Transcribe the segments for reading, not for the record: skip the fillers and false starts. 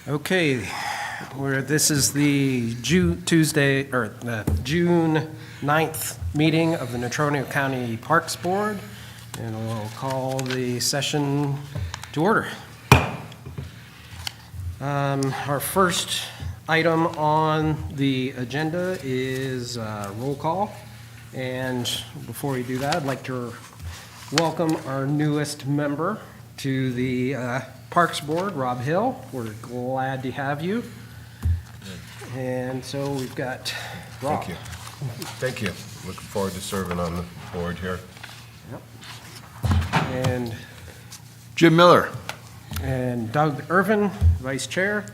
Okay, this is the June 9th meeting of the Natrona County Parks Board, and we'll call the session to order. Our first item on the agenda is roll call, and before we do that, I'd like to welcome our newest member to the Parks Board, Rob Hill. We're glad to have you. And so we've got Rob. Thank you. Thank you. Looking forward to serving on the board here. Yep. And Jim Miller. Doug Irvin, Vice Chair.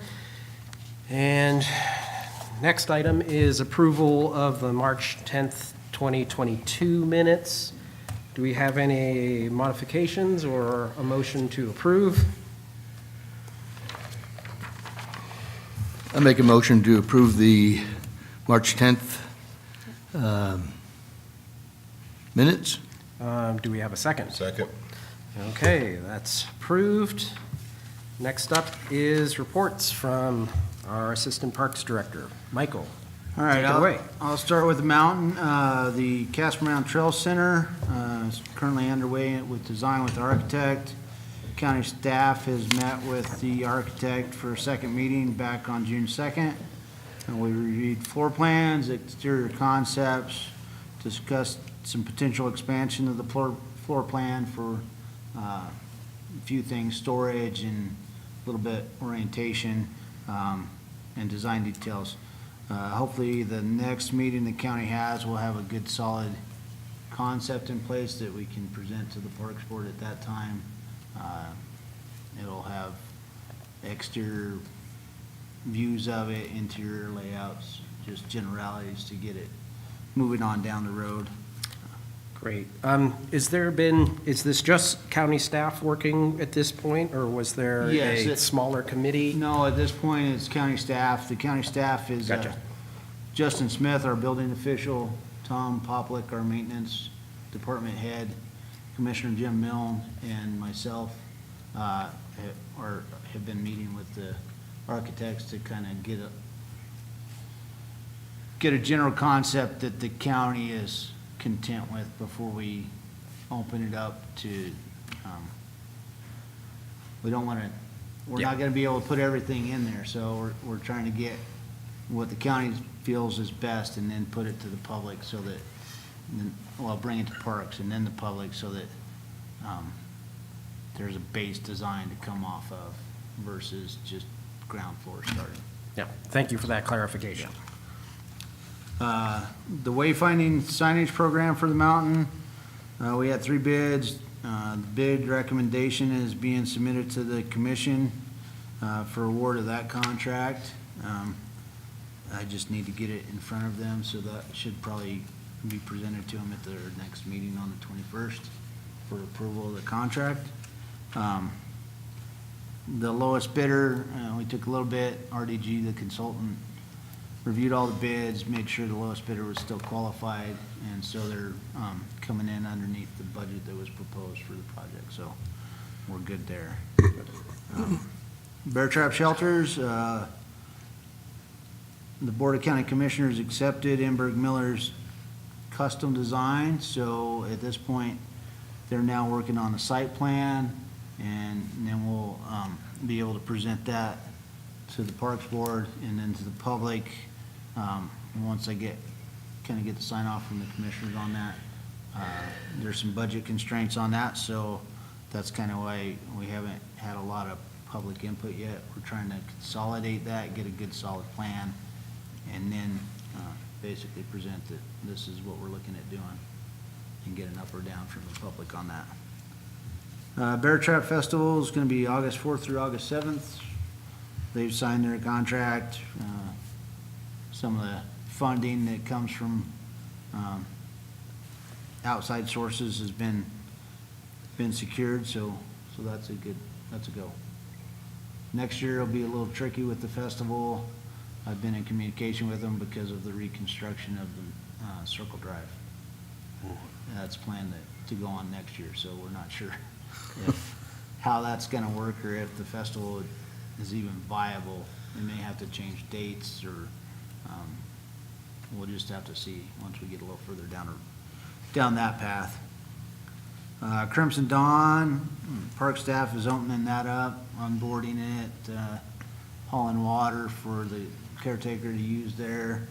And next item is approval of the March 10th, 2022 minutes. Do we have any modifications or a motion to approve? I make a motion to approve the March 10th minutes. Do we have a second? Second. Okay, that's approved. Next up is reports from our Assistant Parks Director, Michael. All right, Take it away. I'll start with the mountain. The Casper Mountain Trail Center is currently underway with design with the architect. County staff has met with the architect for a second meeting back on June 2nd. And we reviewed floor plans, exterior concepts, discussed some potential expansion of the floor plan for a few things, storage and a little bit orientation and design details. Hopefully the next meeting the county has will have a good solid concept in place that we can present to the Parks Board at that time. It'll have exterior views of it, interior layouts, just generalities to get it moving on down the road. Great. Is this just county staff working at this point, or was there Yes, a smaller committee? No, at this point, it's county staff. The county staff is Gotcha. Justin Smith, our building official, Tom Poplick, our maintenance department head, Commissioner Jim Milne, and myself have been meeting with the architects to kind of get a general concept that the county is content with before we open it up to, we don't want to, we're not going to be able to put everything in there, so we're trying to get what the county feels is best and then put it to the public so that, well, bring it to parks and then the public so that there's a base design to come off of versus just ground floor starting. Yeah, thank you for that clarification. The wayfinding signage program for the mountain, we had 3 bids. The bid recommendation is being submitted to the commission for award of that contract. I just need to get it in front of them, so that should probably be presented to them at their next meeting on the 21st for approval of the contract. The lowest bidder, we took a little bit, RDG, the consultant, reviewed all the bids, made sure the lowest bidder was still qualified, and so they're coming in underneath the budget that was proposed for the project, so we're good there. Bear trap shelters, the Board of County Commissioners accepted Enberg Miller's custom design, so at this point, they're now working on the site plan, and then we'll be able to present that to the Parks Board and then to the public. Once I kind of get the sign off from the commissioners on that. There's some budget constraints on that, so that's kind of why we haven't had a lot of public input yet. We're trying to consolidate that, get a good solid plan, and then basically present that this is what we're looking at doing and get an up or down from the public on that. Bear Trap Festival is going to be August 4th through August 7th. They've signed their contract. Some of the funding that comes from outside sources has been secured, so that's a go. Next year it'll be a little tricky with the festival. I've been in communication with them because of the reconstruction of the Circle Drive. That's planned to go on next year, so we're not sure how that's going to work or if the festival would is even viable. We may have to change dates, or we'll just have to see once we get a little further down that path. Crimson Dawn, park staff is opening that up, onboarding it, hauling water for the caretaker to use there.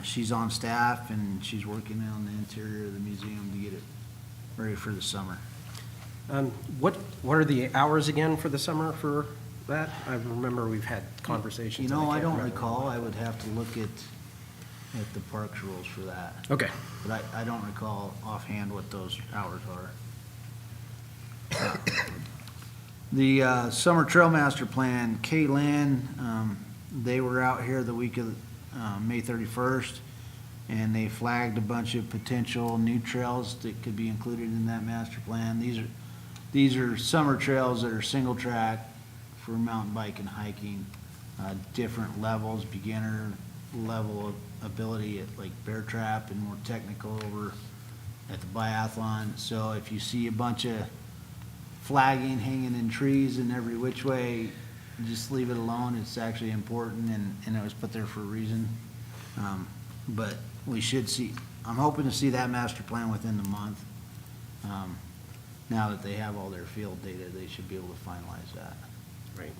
She's on staff, and she's working on the interior of the museum to get it ready for the summer. What are the hours again for the summer for that? I remember we've had conversations. You know, and I can't don't remember. recall. I would have to look at the parks rules for that. Okay. But I don't recall offhand what those hours are. The Summer Trail Master Plan, Kaylin, they were out here the week of May 31st, and they flagged a bunch of potential new trails that could be included in that master plan. These are summer trails that are single track for mountain bike and hiking, different levels, beginner level of ability at like Bear Trap, and more technical over at the biathlon. So if you see a bunch of flagging hanging in trees in every which way, just leave it alone. It's actually important, and it was put there for a reason. But we should see, I'm hoping to see that master plan within the month. Now that they have all their field data, they should be able to finalize that. Right.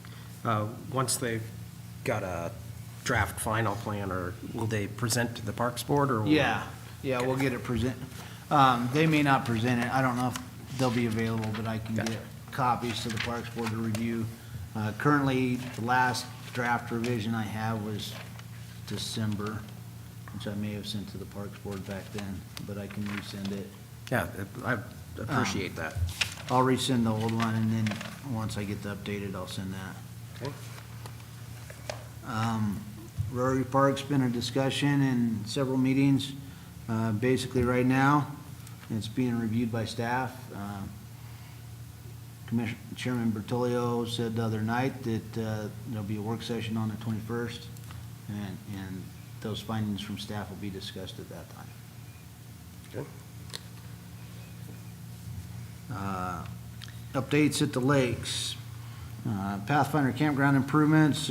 Once they've got a draft final plan, or will they present to the Parks Board, or? will- Yeah, we'll get it they may not present it. I don't know if they'll be available, but I can Gotcha. get copies to the Parks Board to review. Currently, the last draft revision I have was December, which I may have sent to the Parks Board back then, but I can resend it. Yeah, I appreciate that. I'll resend the old one, and then once I get the updated, I'll send that. Okay. Rotary Park's been a discussion in several meetings. Basically, right now, it's being reviewed by staff. Chairman Bertolio said the other night that there'll be a work session on the 21st, and those findings from staff will be discussed at that time. Okay. Updates at the lakes. Pathfinder campground improvements.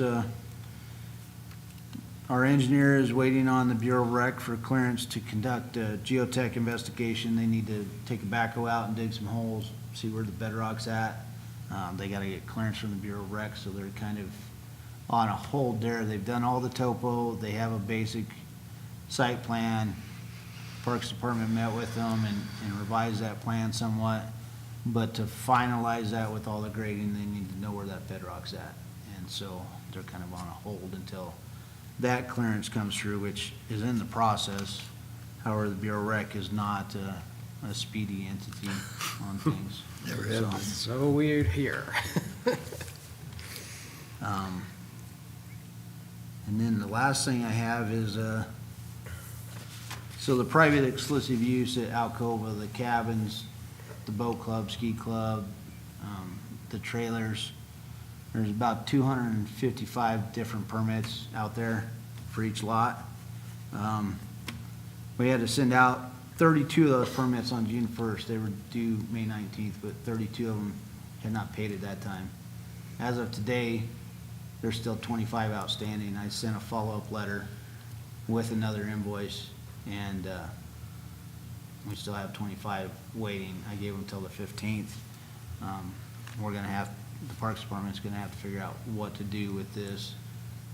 Our engineer is waiting on the Bureau of Rec for clearance to conduct a geotech investigation. They need to take a backhoe out and dig some holes, see where the bedrock's at. They gotta get clearance from the Bureau of Rec, so they're kind of on a hold there. They've done all the topo. They have a basic site plan. Parks Department met with them and revised that plan somewhat. But to finalize that with all the grading, they need to know where that bedrock's at. And so they're kind of on a hold until that clearance comes through, which is in the process. However, the Bureau of Rec is not a speedy entity on things. Never have been. So weird here. And then the last thing I have is, so the private exclusive use at Alcova, the cabins, the boat club, ski club, the trailers, there's about 255 different permits out there for each lot. We had to send out 32 of those permits on June 1st. They were due May 19th, but 32 of them had not paid at that time. As of today, there's still 25 outstanding. I sent a follow-up letter with another invoice, and we still have 25 waiting. I gave them till the 15th. We're gonna have, the Parks Department's gonna have to figure out what to do with this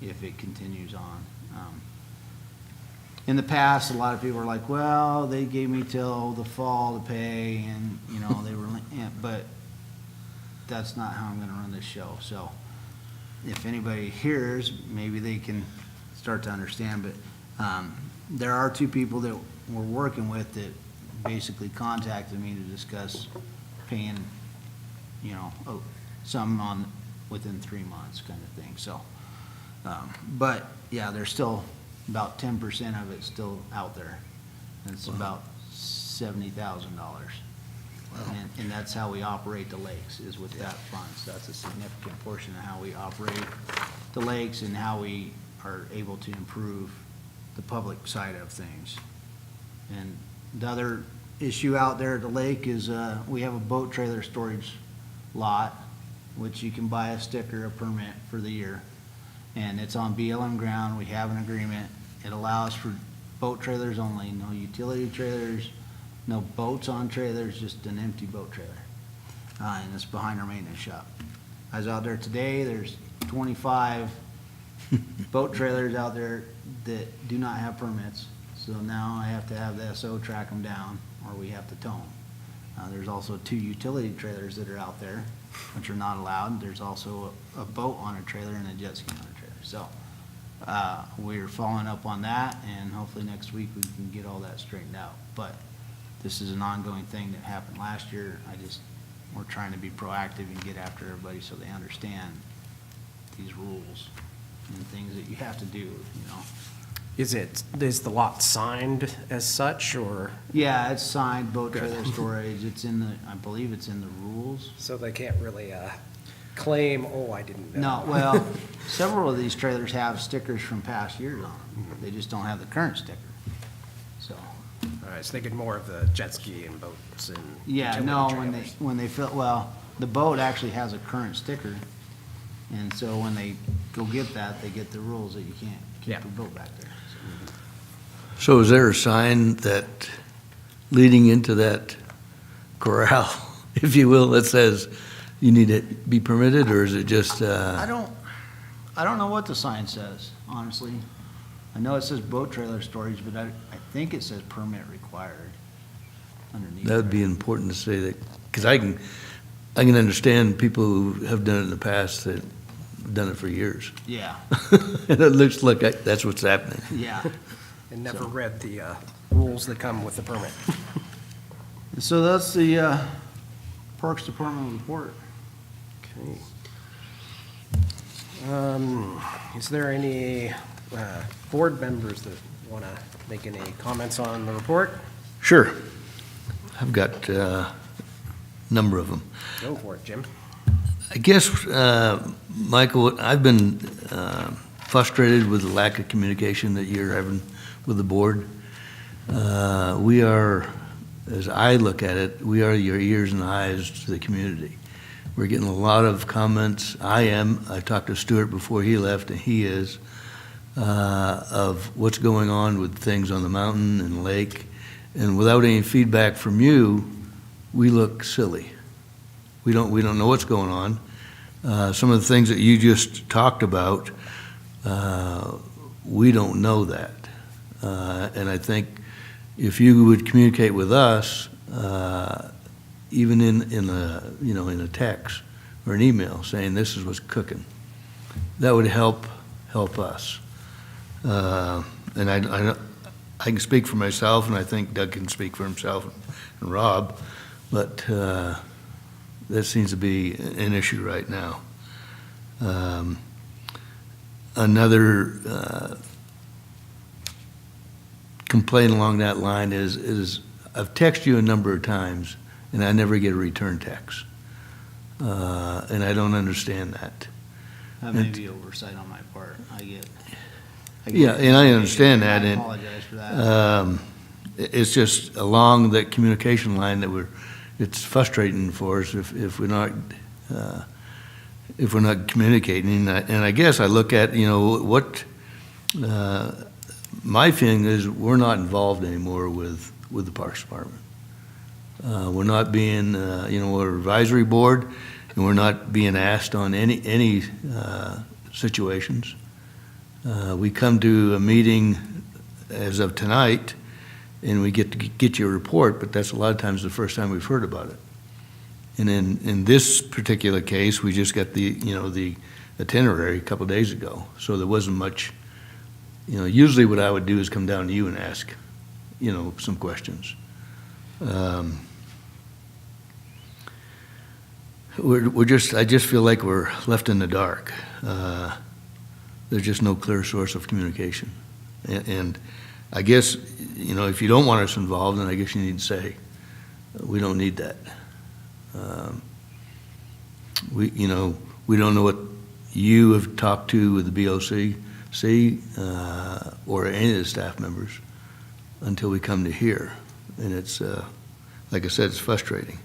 if it continues on. In the past, a lot of people were like, well, they gave me till the fall to pay, and, you know, they were, but that's not how I'm gonna run this show. So if anybody hears, maybe they can start to understand, but there are two people that we're working with that basically contacted me to discuss paying, you know, some on within 3 months kind of thing. So, but yeah, there's still about 10% of it still out there. And it's about $70,000. And that's how we operate the lakes, is with that funds. That's a significant portion of how we operate the lakes and how we are able to improve the public side of things. And the other issue out there at the lake is we have a boat trailer storage lot, which you can buy a sticker, a permit for the year. And it's on BLM ground, we have an agreement. It allows for boat trailers only, no utility trailers, no boats on trailers, just an empty boat trailer. And it's behind our maintenance shop. I was out there today, there's 25 boat trailers out there that do not have permits. So now I have to have the SO track them down, or we have to tow them. There's also 2 utility trailers that are out there, which are not allowed. There's also a boat on a trailer and a jet ski on a trailer. So, we're following up on that, and hopefully next week we can get all that straightened out. But this is an ongoing thing that happened last year. We're trying to be proactive and get after everybody so they understand these rules and things that you have to do, you know. Is the lot signed as such, or? Yeah, it's signed, boat Good. trailer storage. It's in the, I believe it's in the rules. So they can't really claim, oh, I didn't know. No, well, several of these trailers have stickers from past years on them. They just don't have the current sticker. So, I was thinking more of the jet ski and boats and. yeah, utility no, trailers. when they fill, well, the boat actually has a current sticker. And so when they go get that, they get the rules that you can't Yeah. keep the boat back there. So is there a sign that, leading into that corral, if you will, that says you need to be permitted, or is it just, I don't know what the sign says, honestly. I know it says boat trailer storage, but I think it says permit required underneath. that would be there. important to say that, because I can understand people who have done it in the past that have done it for years. Yeah, And it looks like that's what's happening. yeah. And never So- read the rules that come with the permit. So that's the Parks Department report. Okay. Is there any board members that want to make any comments on the report? Sure. I've got a number of them. Go for it, Jim. I guess, Michael, I've been frustrated with the lack of communication that you're having with the board. We are, as I look at it, we are your ears and eyes to the community. We're getting a lot of comments. I talked to Stuart before he left, and he is, of what's going on with things on the mountain and lake. And without any feedback from you, we look silly. We don't know what's going on. Some of the things that you just talked about, we don't know that. And I think if you would communicate with us, even in a text or an email saying this is what's cooking, that would help us. And I can speak for myself, and I think Doug can speak for himself and Rob, but that seems to be an issue right now. Another complaint along that line is I've texted you a number of times, and I never get a return text. And I don't understand that. That may be oversight on my part. I get Yeah, and I understand that, I and apologize for that. it's just along that communication line that it's frustrating for us if we're not communicating. And I guess I look at, what, my feeling is we're not involved anymore with the Parks Department. We're not being, we're an advisory board, and we're not being asked on any situations. We come to a meeting as of tonight, and we get to get your report, but that's a lot of times the first time we've heard about it. And in this particular case, we just got the itinerary a couple of days ago, so there wasn't much. Usually what I would do is come down to you and ask, some questions. I just feel like we're left in the dark. There's just no clear source of communication. And I guess, if you don't want us involved, then I guess you need to say, we don't need that. We don't know what you have talked to with the BOC, or any of the staff members until we come to here. And it's, like I said, it's frustrating.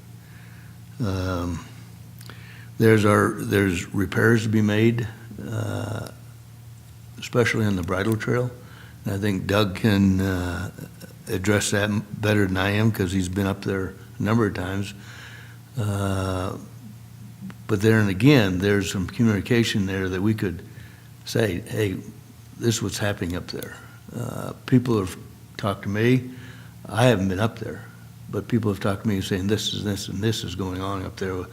There's repairs to be made, especially on the bridle trail. And I think Doug can address that better than I am, because he's been up there a number of times. But there and again, there's some communication there that we could say, hey, this is what's happening up there. People have talked to me. I haven't been up there, but people have talked to me saying this is this and this is going on up there.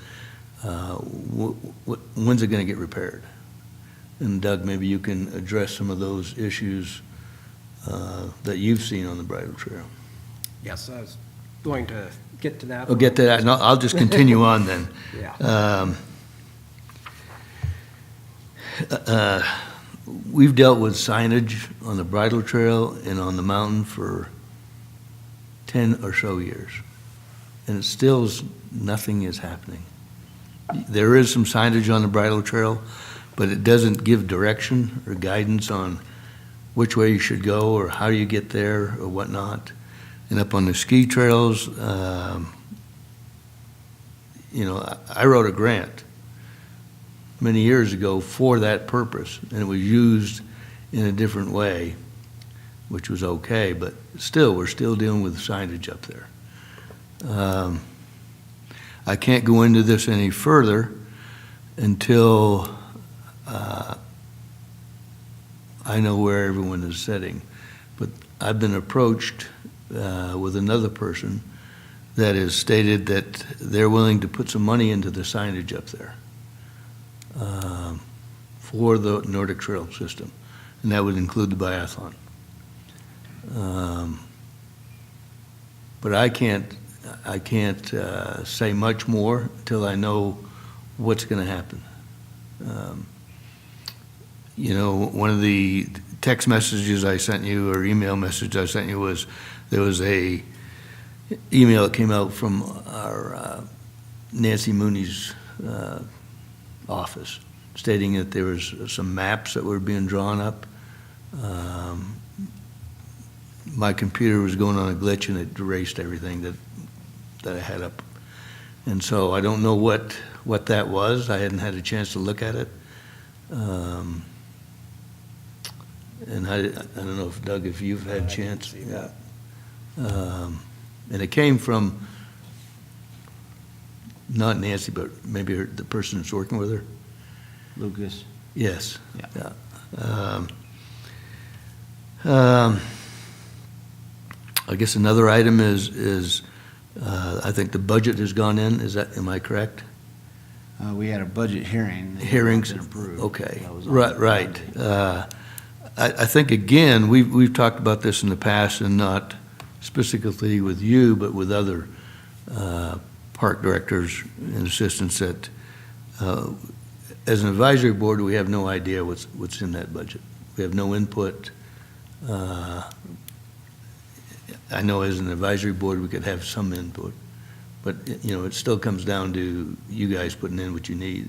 When's it going to get repaired? And Doug, maybe you can address some of those issues that you've seen on the bridle trail. Yes, I was going to get to that. I'll get to that, and I'll just continue on then. Yeah. We've dealt with signage on the bridle trail and on the mountain for 10 or so years, and it still nothing is happening. There is some signage on the bridle trail, but it doesn't give direction or guidance on which way you should go or how you get there or whatnot. And up on the ski trails, I wrote a grant many years ago for that purpose, and it was used in a different way, which was okay, but still, we're still dealing with signage up there. I can't go into this any further until I know where everyone is sitting, but I've been approached with another person that has stated that they're willing to put some money into the signage up there for the Nordic Trail system, and that would include the biathlon. But I can't say much more until I know what's going to happen. One of the text messages I sent you or email message I sent you was, there was a email that came out from our Nancy Mooney's office stating that there was some maps that were being drawn up. My computer was going on a glitch and it erased everything that I had up. And so I don't know what that was. I hadn't had a chance to look at it. And I don't know if, Doug, if you've had a chance. See that. And it came from not Nancy, but maybe the person that's working with her. Lucas. Yes. Yeah. I guess another item is I think the budget has gone in. Am I correct? We had a budget hearing. Hearings. That had been approved. Okay. That was on Right. Friday. I think, again, we've talked about this in the past, and not specifically with you, but with other park directors and assistants, that as an advisory board, we have no idea what's in that budget. We have no input. I know as an advisory board, we could have some input, but, it still comes down to you guys putting in what you need.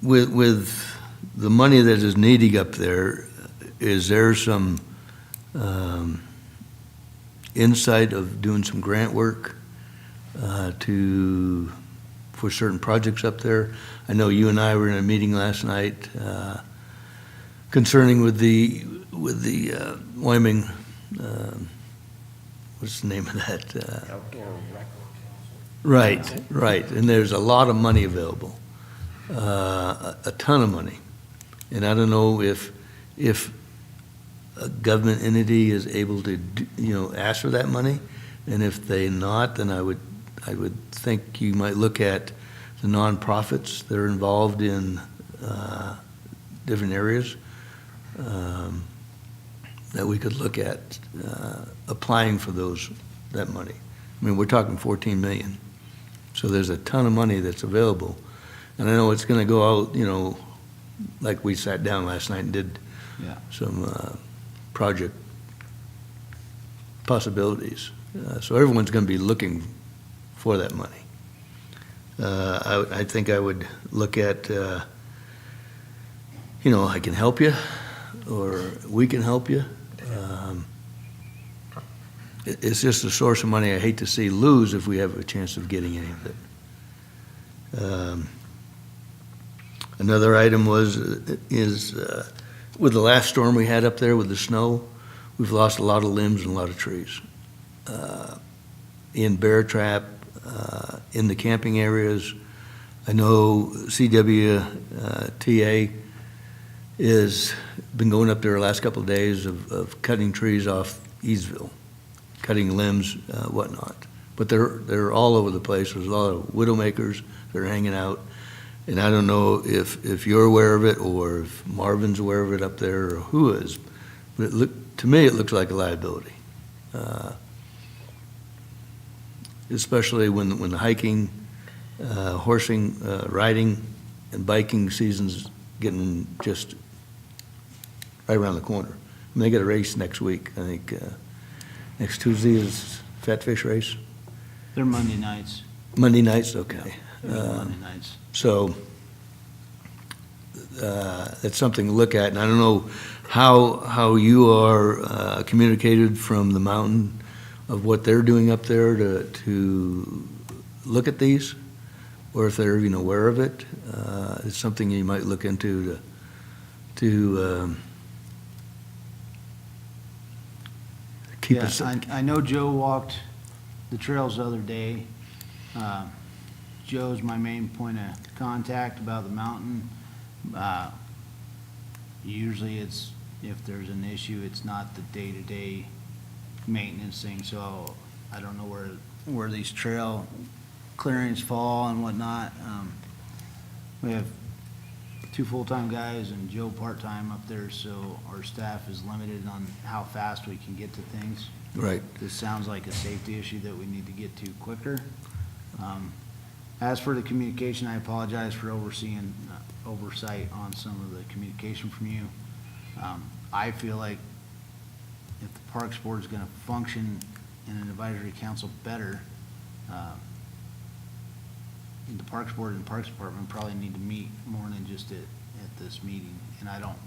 With the money that is needing up there, is there some insight of doing some grant work for certain projects up there? I know you and I were in a meeting last night concerning with the Wyoming, what's the name of that? Outdoor rec. Right, and there's a lot of money available. A ton of money. And I don't know if a government entity is able to, ask for that money. And if they're not, then I would think you might look at the nonprofits that are involved in different areas that we could look at applying for that money. I mean, we're talking 14 million. So there's a ton of money that's available. And I know it's going to go out, like we sat down last night and did some project possibilities. So everyone's going to be looking for that money. I think I would look at I can help you, or we can help you. It's just a source of money I hate to see lose if we have a chance of getting any of it. Another item is with the last storm we had up there with the snow, we've lost a lot of limbs and a lot of trees. In bear trap, in the camping areas, I know CWTA is been going up there the last couple of days of cutting trees off Eastville, cutting limbs, whatnot. But they're all over the place. There's a lot of widowmakers that are hanging out. And I don't know if you're aware of it or if Marvin's aware of it up there or who is. But to me, it looks like a liability. Especially when the hiking, horsing, riding, and biking season's getting just right around the corner. And they got a race next week. I think next Tuesday is Fat Fish Race. They're Monday nights. Monday nights, okay. They're Monday nights. So that's something to look at. And I don't know how you are communicated from the mountain of what they're doing up there to look at these, or if they're even aware of it. It's something you might look into to keep Yeah, us. I know Joe walked the trails the other day. Joe's my main point of contact about the mountain. Usually it's, if there's an issue, it's not the day-to-day maintenance thing, so I don't know where these trail clearings fall and whatnot. We have 2 full-time guys and Joe part-time up there, so our staff is limited on how fast we can get to things. Right. This sounds like a safety issue that we need to get to quicker. As for the communication, I apologize for oversight on some of the communication from you. I feel like if the Parks Board is gonna function in an advisory council better, the Parks Board and Parks Department probably need to meet more than just at this meeting. And I don't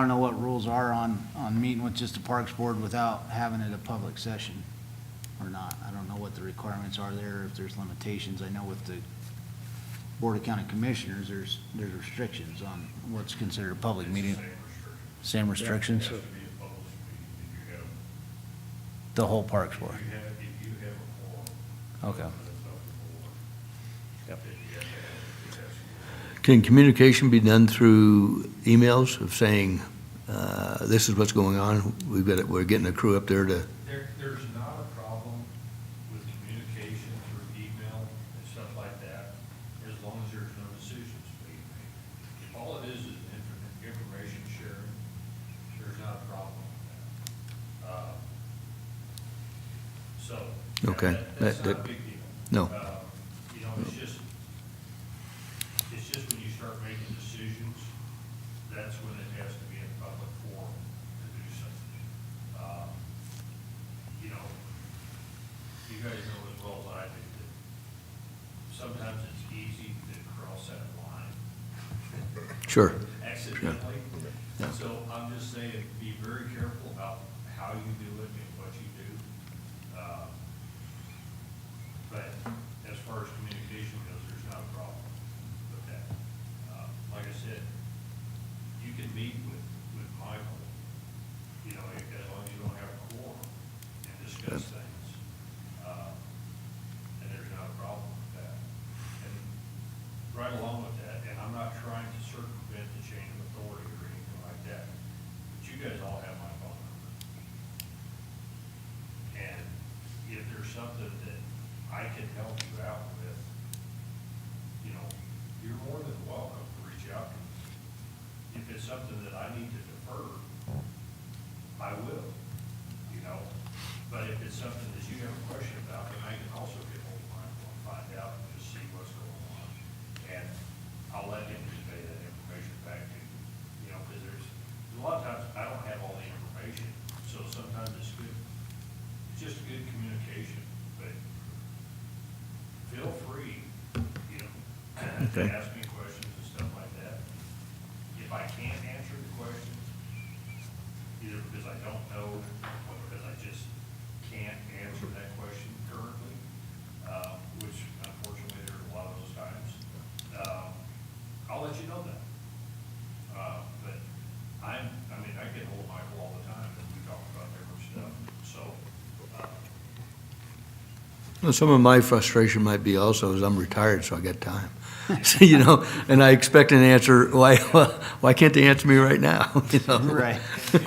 know what rules are on meeting with just the Parks Board without having it a public session or not. I don't know what the requirements are there, if there's limitations. I know with the Board of County Commissioners, there's restrictions on what's considered a public meeting. Same restrictions? The whole Parks Board? Okay. Can communication be done through emails of saying, this is what's going on? We're getting a crew up there to, There's not a problem with communication through email and stuff like that, as long as there's no decisions being made. If all it is information sharing, there's not a problem with that. So. Okay. That's That- not a big deal. no. It's just when you start making decisions, that's when it has to be in public forum to do something. You guys know as well as I do that sometimes it's easy to cross that line Sure. accidentally. So I'm just saying, be very careful about how you do it and what you do. But as far as communication goes, there's not a problem with that. Like I said, you can meet with Michael, as long as you don't have a quorum and discuss things. And there's not a problem with that. And right along with that, and I'm not trying to circumvent the chain of authority or anything like that, but you guys all have my phone number. And if there's something that I can help you out with, you're more than welcome to reach out to me. If it's something that I need to defer, I will, But if it's something that you have a question about, then I can also get hold of Michael and find out and just see what's going on. And I'll let him convey that information back to you, because there's a lot of times I don't have all the information, so sometimes it's good. It's just good communication, but feel free, to ask me questions and stuff like that. If I either because I don't know or because I just can't answer that question currently, which unfortunately there are a lot of those times. I'll let you know that. But I mean, I get hold of Michael all the time and we talk about different stuff, so, Well, some of my frustration might be also is I'm retired, so I got time. So, you know, and I expect an answer, why can't they answer me right now? You know? Right. not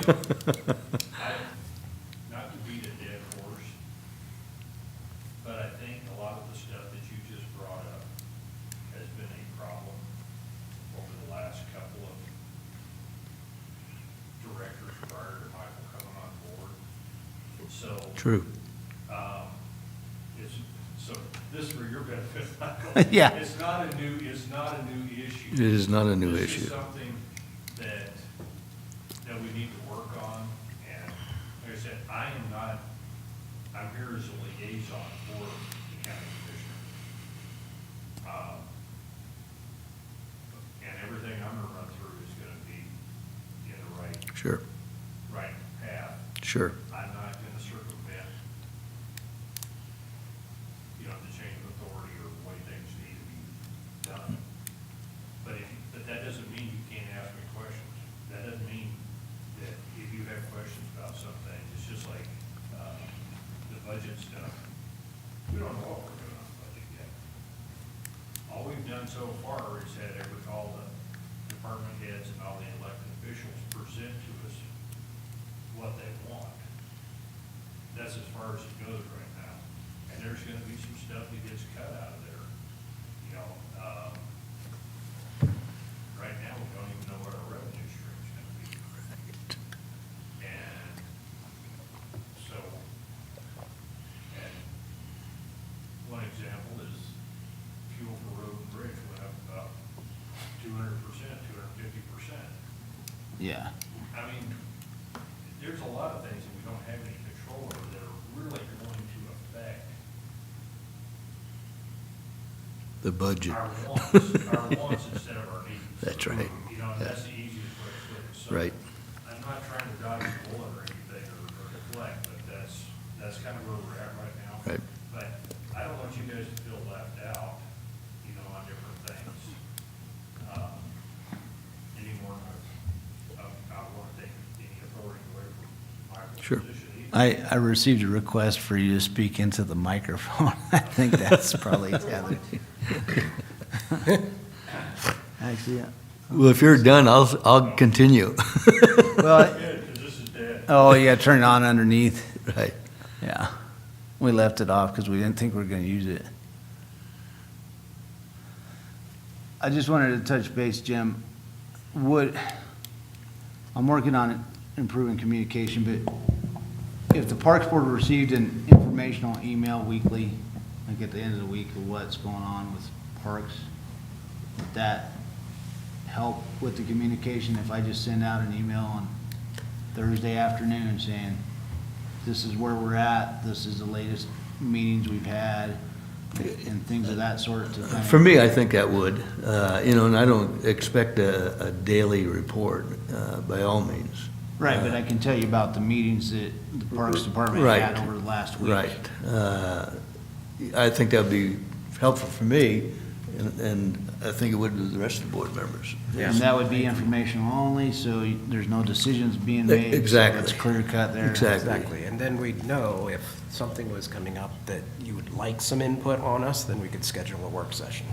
to beat a dead horse, but I think a lot of the stuff that you just brought up has been a problem over the last couple of directors prior to Michael coming on board. So, True. it's, so this is for your benefit, Michael. Yeah. It's not a new issue. It is not a new This issue. is something that we need to work on, and like I said, I'm here as a liaison for the county commissioner. And everything I'm gonna run through is gonna be in the Sure, right path. sure. I'm not gonna circumvent, the chain of authority or the way things need to be done. But that doesn't mean you can't ask me questions. That doesn't mean that if you have questions about something, it's just like, the budget stuff. We don't know what we're doing on the budget yet. All we've done so far is had all the department heads and all the elected officials present to us what they want. That's as far as it goes right now. And there's gonna be some stuff that gets cut out of there. Right now, we don't even know what our revenue stream's gonna be. And so, and one example is fuel for road and bridge went up about 200%, 250%. Yeah. I mean, there's a lot of things that we don't have any control over that are really going to affect The budget. our wants instead of our needs. That's right. And that's the easiest way to put it. So Right. I'm not trying to dodge a bullet or anything or deflect, but that's kind of where we're at right now. Right. But I don't want you guys to feel left out, on different things. Anymore, I don't want to take any authority away from my Sure. position either. I received a request for you to speak into the microphone. I think that's probably tethered. Actually, yeah. Well, if you're done, I'll continue. Well, Good, because this is dead. oh, you gotta turn it on underneath. Right. Yeah. We left it off because we didn't think we were gonna use it. I just wanted to touch base, Jim. I'm working on improving communication, but if the Parks Board received an informational email weekly, like at the end of the week of what's going on with parks, would that help with the communication if I just send out an email on Thursday afternoon saying, this is where we're at, this is the latest meetings we've had, and things of that sort to kind of. For me, I think that would, and I don't expect a daily report, by all means. Right, but I can tell you about the meetings that the Parks Department Right. had over the last week. Right. I think that would be helpful for me, and I think it would to the rest of the board members. And that would be informational only, so there's no decisions being made. so Exactly. It's clear cut there. Exactly. Exactly, and then we'd know if something was coming up that you would like some input on us, then we could schedule a work session.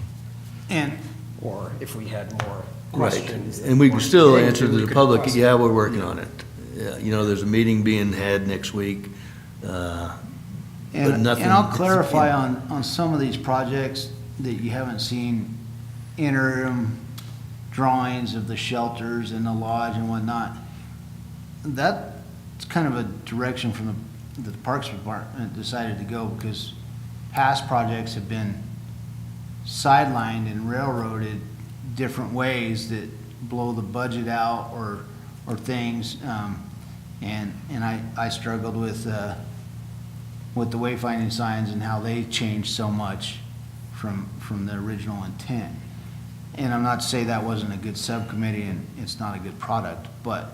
And, Or if we had more Right, questions. and we can still answer to we the could public, request- yeah, we're working on it. Yeah, there's a meeting being had next week, but nothing. and I'll clarify on some of these projects that you haven't seen interim drawings of the shelters and the lodge and whatnot. That's kind of a direction from the Parks Department decided to go because past projects have been sidelined and railroaded different ways that blow the budget out or things. And I struggled with the wayfinding signs and how they changed so much from the original intent. And I'm not to say that wasn't a good subcommittee and it's not a good product, but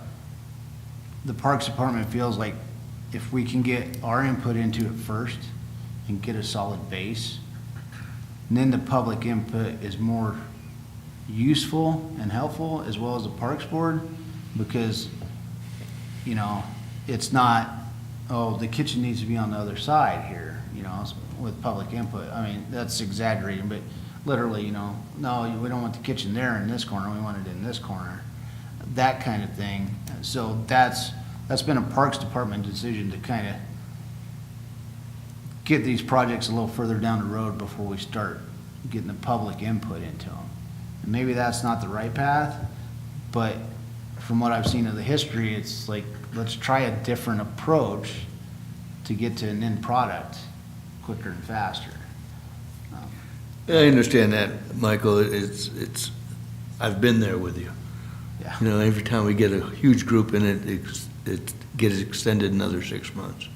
the Parks Department feels like if we can get our input into it first and get a solid base, and then the public input is more useful and helpful, as well as the Parks Board, because, you know, it's not, oh, the kitchen needs to be on the other side here, you know, with public input. I mean, that's exaggerating, but literally, you know, no, we don't want the kitchen there in this corner, we want it in this corner, that kind of thing. So that's been a Parks Department decision to kind of get these projects a little further down the road before we start getting the public input into them. And maybe that's not the right path, but from what I've seen of the history, it's like, let's try a different approach to get to an end product quicker and faster. I understand that, Michael. I've been there with you. Yeah. You know, every time we get a huge group in it, it gets extended another 6 months.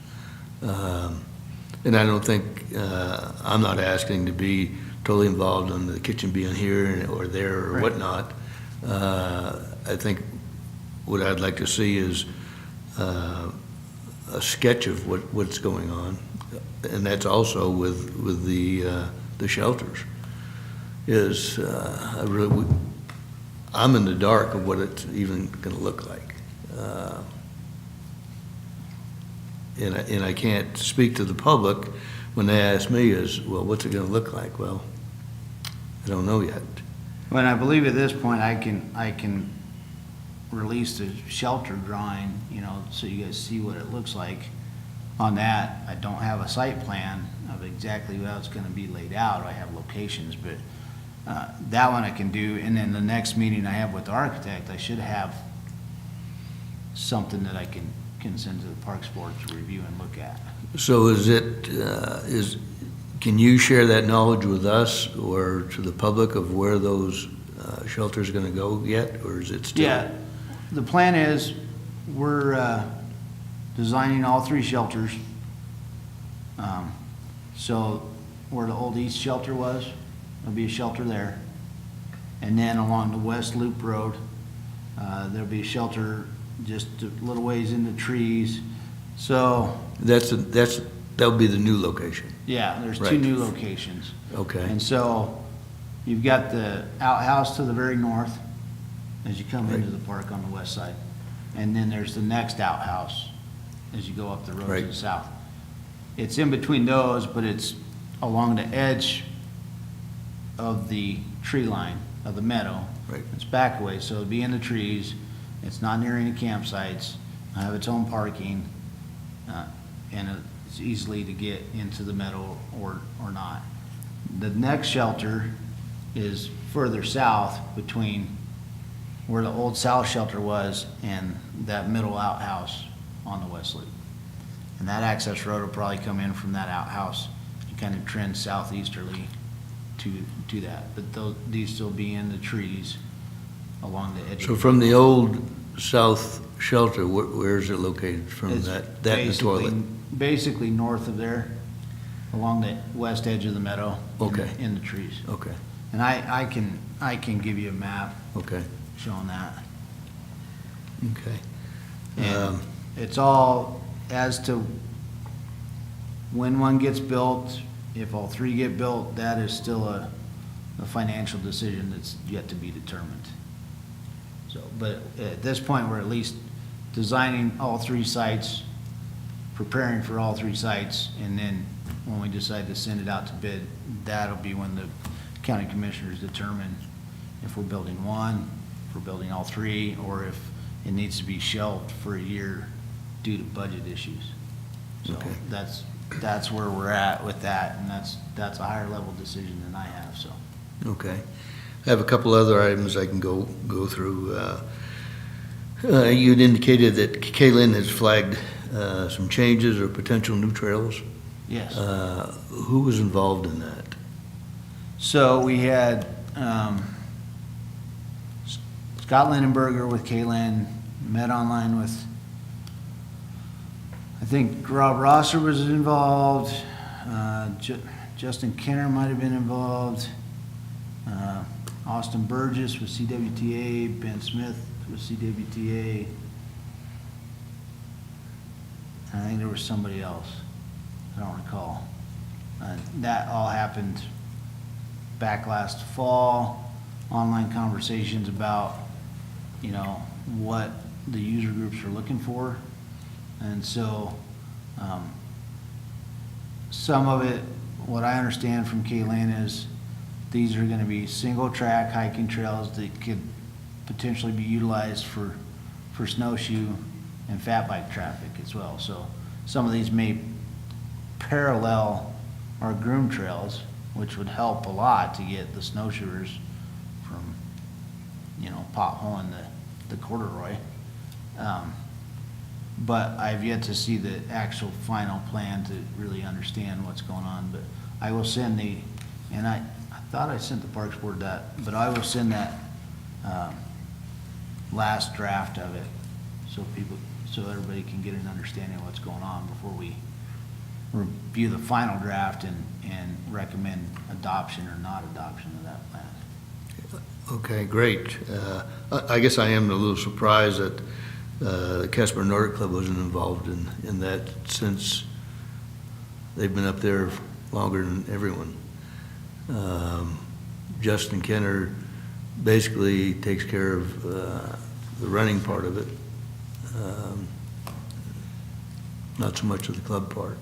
And I don't think, I'm not asking to be totally involved in the kitchen being here or there or Right. whatnot. I think what I'd like to see is a sketch of what's going on, and that's also with the shelters. I'm in the dark of what it's even going to look like. And I can't speak to the public when they ask me well, what's it going to look like? Well, I don't know yet. Well, I believe at this point, I can release the shelter drawing, you know, so you guys see what it looks like on that. I don't have a site plan of exactly how it's gonna be laid out. I have locations, but, that one I can do. And then the next meeting I have with the architect, I should have something that I can send to the Parks Board to review and look at. So can you share that knowledge with us or to the public of where those shelters are going to go yet, or is it still? Yeah, the plan is, we're designing all three shelters. So where the old east shelter was, there'll be a shelter there. And then along the West Loop Road, there'll be a shelter just a little ways in the trees. So, That'll be the new location. yeah, there's two Right. new locations. Okay. And so you've got the outhouse to the very north as you come into the park on the west side. And then there's the next outhouse as you go up the road to Right. the south. It's in between those, but it's along the edge of the tree line of the meadow. Right. It's back away, so it'll be in the trees. It's not near any campsites. It'll have its own parking, and it's easily to get into the meadow or not. The next shelter is further south between where the old south shelter was and that middle outhouse on the west loop. And that access road will probably come in from that outhouse and kind of trend southeasterly to that. But these still be in the trees along the edge. So from the old south shelter, where is it located from It's that and the toilet? Basically north of there, along the west edge of the meadow. Okay. In the trees. Okay, And I can give you a map okay, showing that. okay. And it's all as to when one gets built, if all three get built, that is still a financial decision that's yet to be determined. So, but at this point, we're at least designing all three sites, preparing for all three sites, and then when we decide to send it out to bid, that'll be when the county commissioners determine if we're building one, if we're building all three, or if it needs to be shelved for a year due to budget issues. So Okay. that's where we're at with that, and that's a higher level decision than I have, so. Okay. I have a couple other items I can go through. You'd indicated that Kaylin has flagged some changes or potential new trails. Yes. Who was involved in that? So we had Scott Lindenberger with Kaylin, met online with, I think Rob Rosser was involved, Justin Kenner might have been involved, Austin Burgess with CWTA, Ben Smith with CWTA. I think there was somebody else. I don't recall. That all happened back last fall. Online conversations about, you know, what the user groups are looking for. And so, some of it, what I understand from Kaylin is these are gonna be single track hiking trails that could potentially be utilized for snowshoe and fat bike traffic as well. So some of these may parallel our groom trails, which would help a lot to get the snowshoers from, you know, potholing the corduroy. But I've yet to see the actual final plan to really understand what's going on. But I will send and I thought I sent the Parks Board that, but I will send that last draft of it so everybody can get an understanding of what's going on before we review the final draft and recommend adoption or not adoption of that plan. Okay, great. I guess I am a little surprised that the Casper Nordic Club wasn't involved in that, since they've been up there longer than everyone. Justin Kenner basically takes care of the running part of it, not so much of the club part.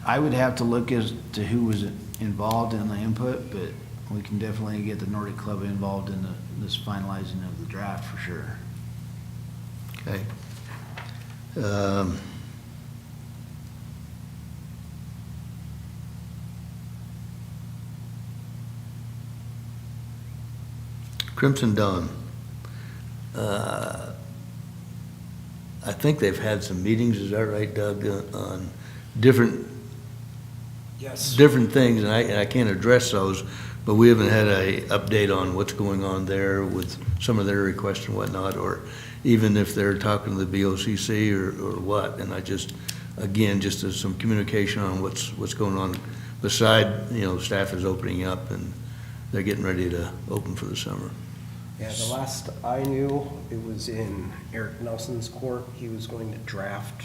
I would have to look as to who was involved in the input, but we can definitely get the Nordic Club involved in this finalizing of the draft for sure. Okay. Crimson Dawn. I think they've had some meetings, is that right, Doug, on different Yes. different things, and I can't address those, but we haven't had a update on what's going on there with some of their requests and whatnot, or even if they're talking to the BOCC or what. And I just, again, just as some communication on what's going on. Beside, you know, staff is opening up and they're getting ready to open for the summer. Yeah, the last I knew, it was in Eric Nelson's court. He was going to draft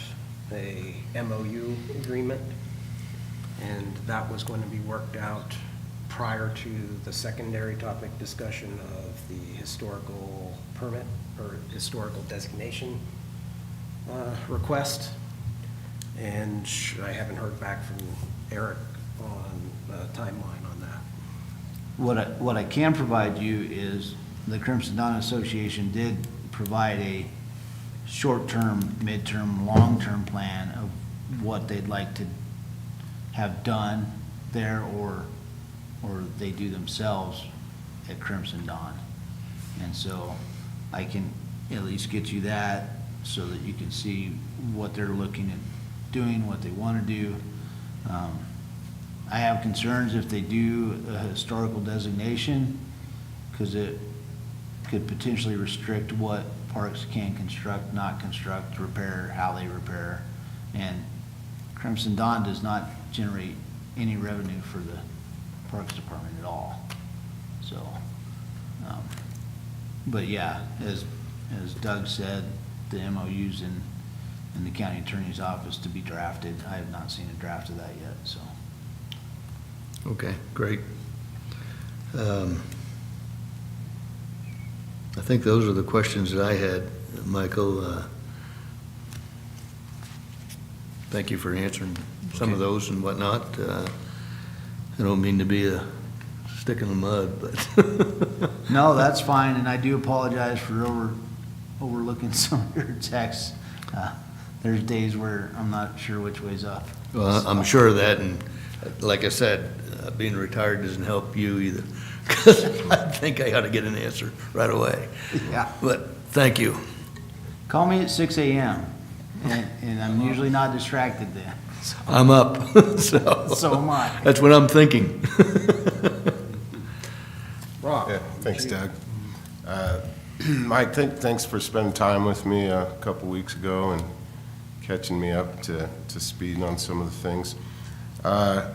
a MOU agreement, and that was going to be worked out prior to the secondary topic discussion of the historical permit or historical designation request. And I haven't heard back from Eric on a timeline on that. What I can provide you is the Crimson Dawn Association did provide a short-term, midterm, long-term plan of what they'd like to have done there or they do themselves at Crimson Dawn. And so I can at least get you that so that you can see what they're looking at doing, what they want to do. I have concerns if they do a historical designation, because it could potentially restrict what parks can construct, not construct, repair, how they repair. And Crimson Dawn does not generate any revenue for the Parks Department at all. So, but yeah, as Doug said, the MOU's in the county attorney's office to be drafted. I have not seen a draft of that yet, so. Okay, great. I think those are the questions that I had, Michael. Thank you for answering some of those and whatnot. I don't mean to be a stick in the mud, but. No, that's fine, and I do apologize for overlooking some of your texts. There's days where I'm not sure which way's up. Well, I'm sure of that, and like I said, being retired doesn't help you either, because I think I ought to get an answer right away. Yeah. But thank you. Call me at 6 a.m., and I'm usually not distracted then. I'm up, so. So am I. That's what I'm thinking. Rob? Yeah, thanks, Doug. Mike, thanks for spending time with me a couple weeks ago and catching me up to speed on some of the things. I'm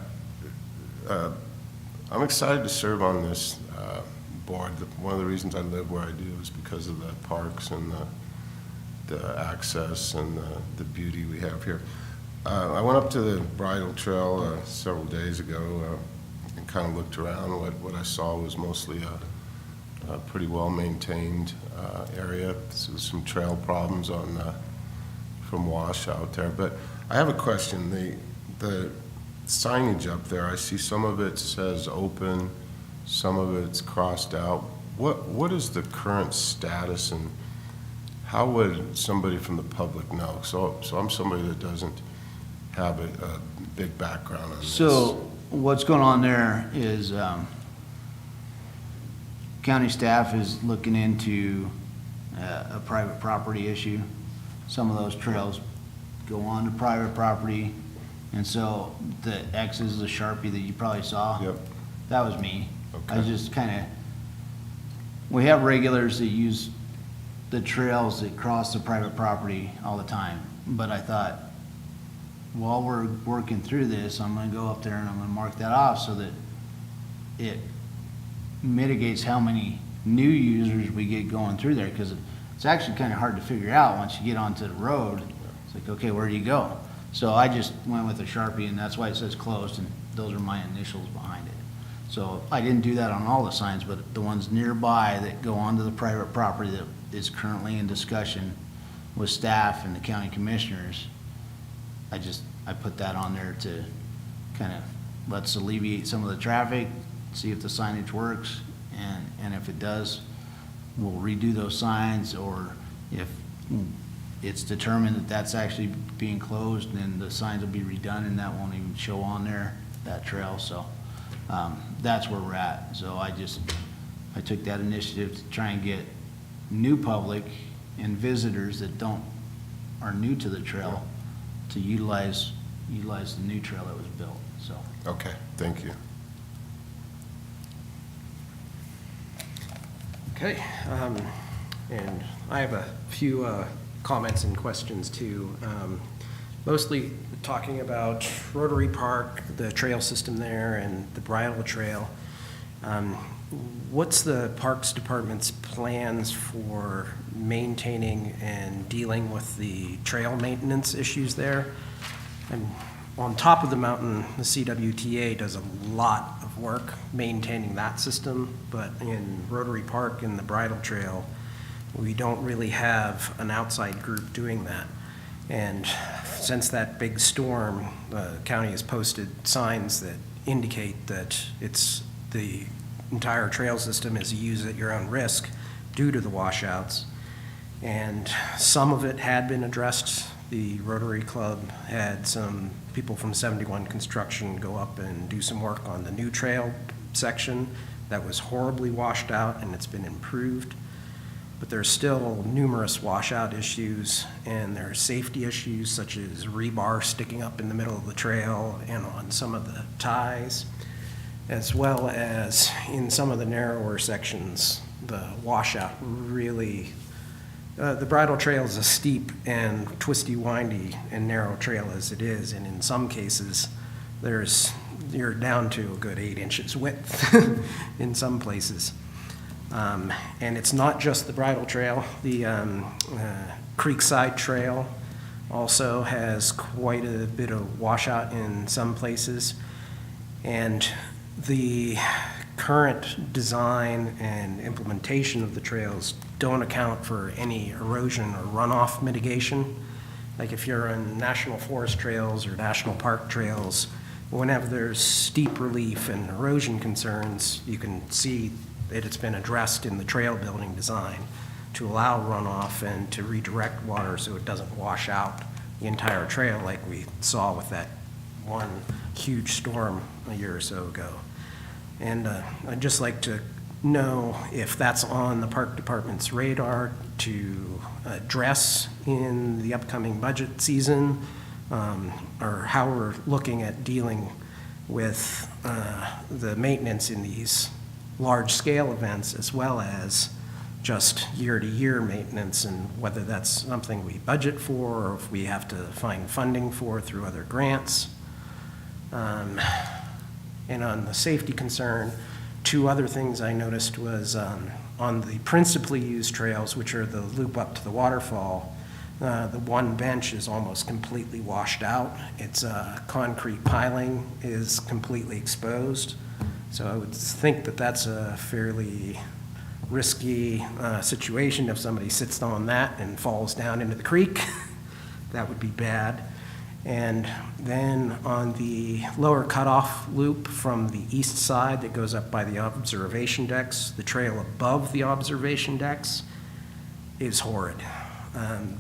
excited to serve on this board. One of the reasons I live where I do is because of the parks and the access and the beauty we have here. I went up to the bridle trail several days ago and kind of looked around. What I saw was mostly a pretty well-maintained area. So some trail problems from wash out there. But I have a question. The signage up there, I see some of it says open, some of it's crossed out. What is the current status, and how would somebody from the public know? So I'm somebody that doesn't have a big background on this. So what's going on there is county staff is looking into a private property issue. Some of those trails go on to private property, and so the X is the Sharpie that you probably saw. Yep. That was me. I Okay. just kind of, we have regulars that use the trails that cross the private property all the time, but I thought, while we're working through this, I'm gonna go up there and I'm gonna mark that off so that it mitigates how many new users we get going through there, because it's actually kind of hard to figure out once you get onto the road. It's like, okay, where do you go? So I just went with a Sharpie, and that's why it says closed, and those are my initials behind it. So I didn't do that on all the signs, but the ones nearby that go onto the private property that is currently in discussion with staff and the county commissioners, I put that on there to kind of let's alleviate some of the traffic, see if the signage works, and if it does, we'll redo those signs, or if it's determined that that's actually being closed, then the signs will be redone and that won't even show on there, that trail, so, that's where we're at. So I took that initiative to try and get new public and visitors that are new to the trail to utilize the new trail that was built, so. Okay, thank you. Okay, and I have a few comments and questions too. Mostly talking about Rotary Park, the trail system there, and the bridle trail. What's the Parks Department's plans for maintaining and dealing with the trail maintenance issues there? And on top of the mountain, the CWTA does a lot of work maintaining that system, but in Rotary Park and the bridle trail, we don't really have an outside group doing that. And since that big storm, the county has posted signs that indicate that it's the entire trail system is used at your own risk due to the washouts. And some of it had been addressed. The Rotary Club had some people from 71 Construction go up and do some work on the new trail section that was horribly washed out, and it's been improved. But there's still numerous washout issues, and there are safety issues such as rebar sticking up in the middle of the trail and on some of the ties, as well as in some of the narrower sections, the washout really, the bridle trail is a steep and twisty, windy, and narrow trail as it is, and in some cases, you're down to a good 8 inches width in some places. And it's not just the bridle trail. The Creekside Trail also has quite a bit of washout in some places. And the current design and implementation of the trails don't account for any erosion or runoff mitigation. Like if you're on national forest trails or national park trails, whenever there's steep relief and erosion concerns, you can see that it's been addressed in the trail building design to allow runoff and to redirect water so it doesn't wash out the entire trail like we saw with that one huge storm a year or so ago. And I'd just like to know if that's on the Park Department's radar to address in the upcoming budget season, or how we're looking at dealing with the maintenance in these large-scale events, as well as just year-to-year maintenance, and whether that's something we budget for or if we have to find funding for through other grants. And on the safety concern, 2 other things I noticed was on the principally used trails, which are the loop up to the waterfall, The one bench is almost completely washed out. Its concrete piling is completely exposed. So I would think that that's a fairly risky situation. If somebody sits on that and falls down into the creek, that would be bad. And then on the lower cutoff loop from the east side that goes up by the observation decks, the trail above the observation decks is horrid.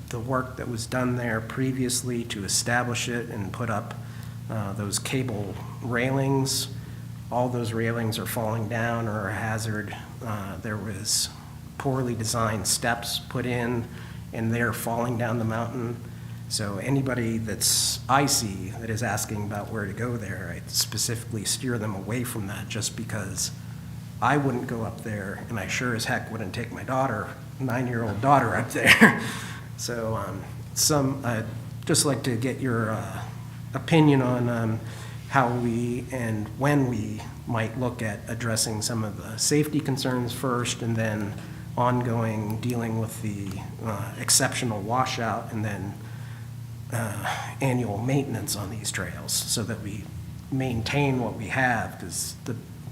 The work that was done there previously to establish it and put up those cable railings, all those railings are falling down or are a hazard. There was poorly designed steps put in, and they're falling down the mountain. So anybody I see that is asking about where to go there, I specifically steer them away from that, just because I wouldn't go up there, and I sure as heck wouldn't take my 9-year-old daughter up there. So I'd just like to get your opinion on how we and when we might look at addressing some of the safety concerns first, and then ongoing dealing with the exceptional washout, and then annual maintenance on these trails, so that we maintain what we have, because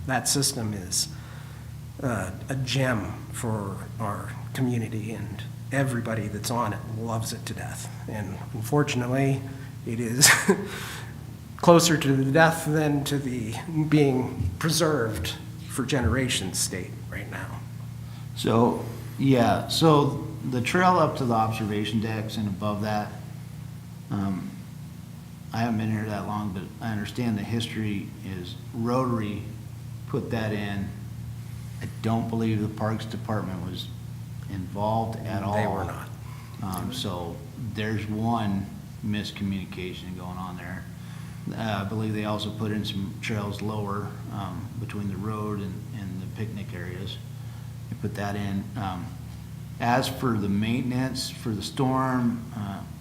that system is a gem for our community, and everybody that's on it loves it to death. And unfortunately, it is closer to the death than to the being preserved for generations state right now. So, yeah, so the trail up to the observation decks and above that, I haven't been here that long, but I understand the history is Rotary put that in. I don't believe the Parks Department was involved at all. They were not. So there's one miscommunication going on there. I believe they also put in some trails lower, between the road and the picnic areas. They put that in. As for the maintenance for the storm,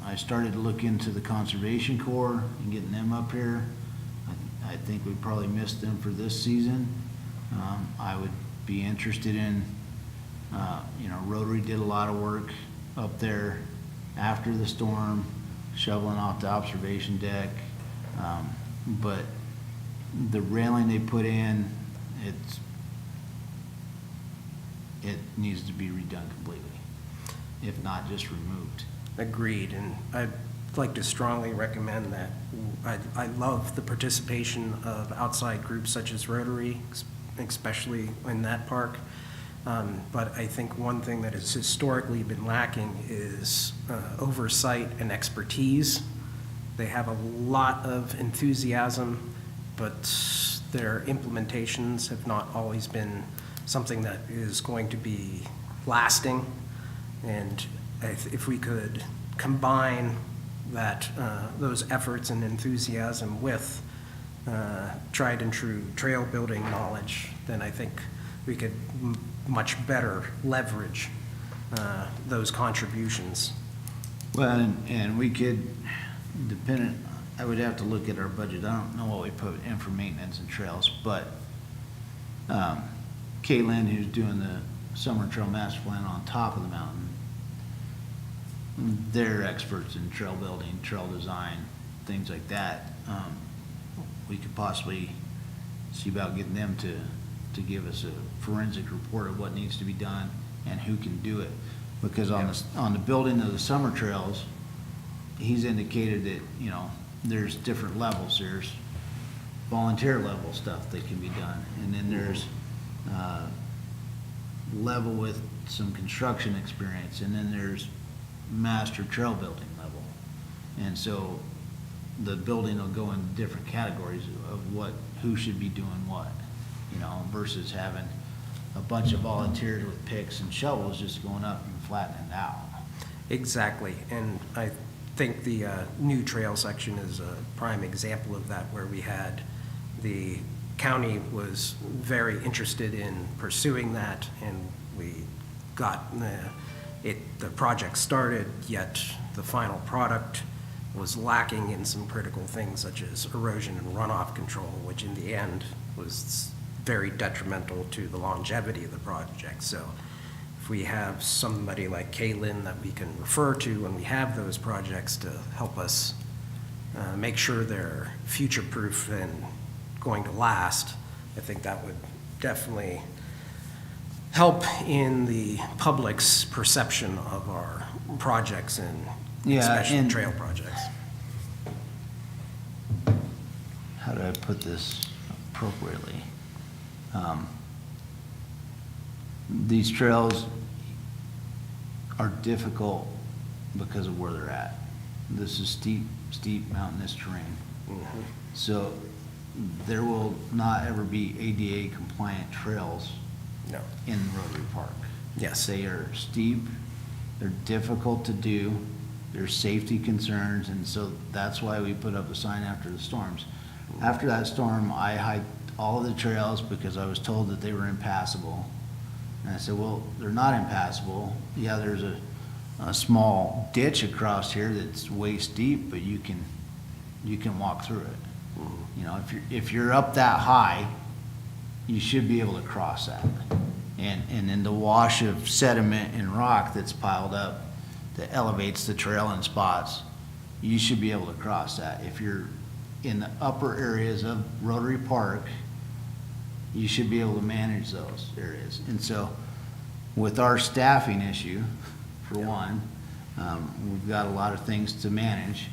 I started to look into the Conservation Corps and getting them up here. I think we probably missed them for this season. I would be interested in, Rotary did a lot of work up there after the storm, shoveling off the observation deck. But the railing they put in, it needs to be redone completely, if not just removed. Agreed, and I'd like to strongly recommend that. I love the participation of outside groups such as Rotary, especially in that park. But I think one thing that has historically been lacking is oversight and expertise. They have a lot of enthusiasm, but their implementations have not always been something that is going to be lasting. And if we could combine that, those efforts and enthusiasm with tried and true trail building knowledge, then I think we could much better leverage those contributions. Well, and we could, I would have to look at our budget. I don't know what we put in for maintenance and trails, but Caitlin, who's doing the Summer Trail Master Plan on top of the mountain, they're experts in trail building, trail design, things like that. We could possibly see about getting them to give us a forensic report of what needs to be done and who can do it. Because on the building of the summer trails, he's indicated that, there's different levels. There's volunteer level stuff that can be done. And then there's level with some construction experience. And then there's master trail building level. And so the building will go in different categories of who should be doing what, versus having a bunch of volunteers with picks and shovels just going up and flattening it out. Exactly, and I think the new trail section is a prime example of that, where we had the county was very interested in pursuing that, and we got the project started, yet the final product was lacking in some critical things such as erosion and runoff control, which in the end was very detrimental to the longevity of the project. So if we have somebody like Kaylin that we can refer to when we have those projects to help us make sure they're future-proof and going to last, I think that would definitely help in the public's perception of our projects and Yeah, especially and- trail projects. How do I put this appropriately? These trails are difficult because of where they're at. This is steep mountainous terrain. So there will not ever be ADA compliant trails No. in Rotary Park. Yes. They are steep, they're difficult to do, there's safety concerns, and so that's why we put up a sign after the storms. After that storm, I hiked all of the trails because I was told that they were impassable. And I said, well, they're not impassable. Yeah, there's a small ditch across here that's waist deep, but you can walk through it. You know, if you're up that high, you should be able to cross that. And then the wash of sediment and rock that's piled up that elevates the trail in spots, you should be able to cross that. If you're in the upper areas of Rotary Park, you should be able to manage those areas. And so with our staffing issue, for one, we've got a lot of things to manage.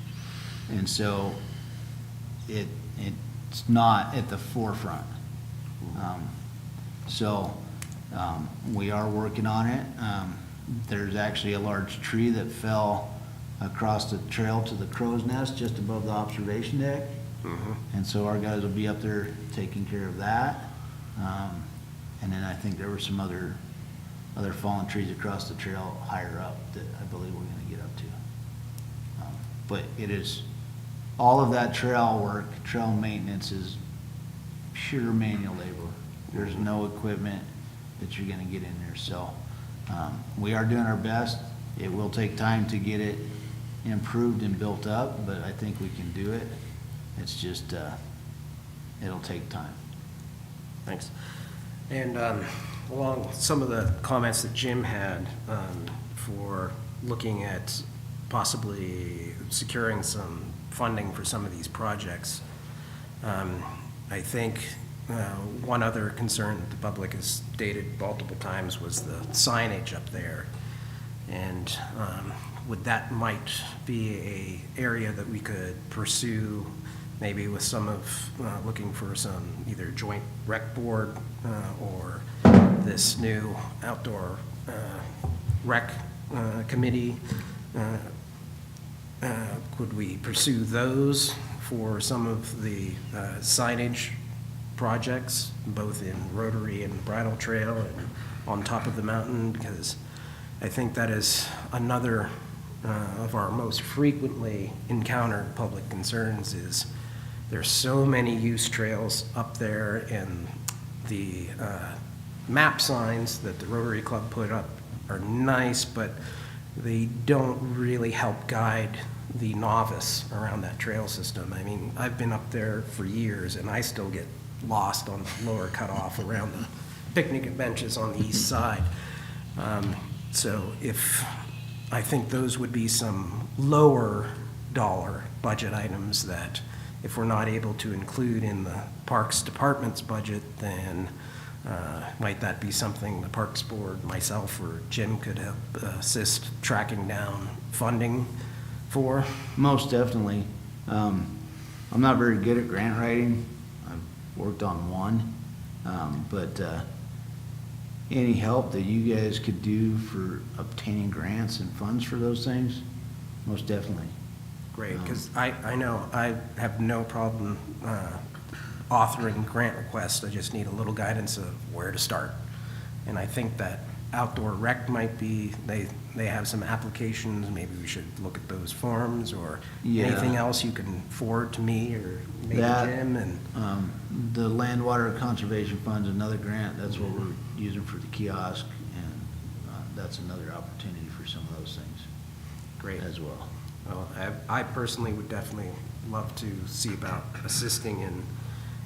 And so it's not at the forefront. We are working on it. There's actually a large tree that fell across the trail to the crow's nest just above the observation deck. And so our guys will be up there taking care of that. And then I think there were some other fallen trees across the trail higher up that I believe we're gonna get up to. But it is, all of that trail work, trail maintenance is pure manual labor. There's no equipment that you're gonna get in there, so, we are doing our best. It will take time to get it improved and built up, but I think we can do it. It's just, it'll take time. Thanks. And along some of the comments that Jim had for looking at possibly securing some funding for some of these projects, I think one other concern that the public has stated multiple times was the signage up there. And would that might be a area that we could pursue maybe with some of, looking for some either joint rec board or this new outdoor rec committee. Could we pursue those for some of the signage projects, both in Rotary and Bridle Trail and on top of the mountain? Because I think that is another of our most frequently encountered public concerns is there's so many use trails up there, and the map signs that the Rotary Club put up are nice, but they don't really help guide the novice around that trail system. I mean, I've been up there for years, and I still get lost on the lower cutoff around the picnic benches on the east side. So I think those would be some lower dollar budget items that if we're not able to include in the Parks Department's budget, then might that be something the Parks Board, myself, or Jim could help assist tracking down funding for? Most definitely. I'm not very good at grant writing. I've worked on one. But any help that you guys could do for obtaining grants and funds for those things, most definitely. Great, because I know I have no problem authoring grant requests. I just need a little guidance of where to start. And I think that outdoor rec might be, they have some applications, maybe we should look at those forms, or Yeah. anything else you can forward to me or maybe That- Jim, and The Land Water Conservation Fund's another grant. That's what we're using for the kiosk, and that's another opportunity for some of those things great. as well. Well, I personally would definitely love to see about assisting in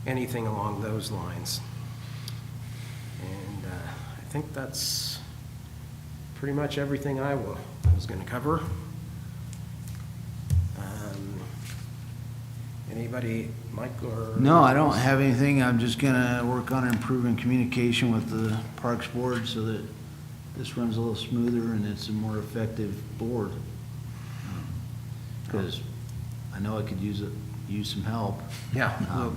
anything along those lines. And I think that's pretty much everything I was gonna cover. Anybody, Mike or? No, I don't have anything. I'm just gonna work on improving communication with the Parks Board so that this runs a little smoother and it's a more effective board. Because I know I could use some help. Yeah,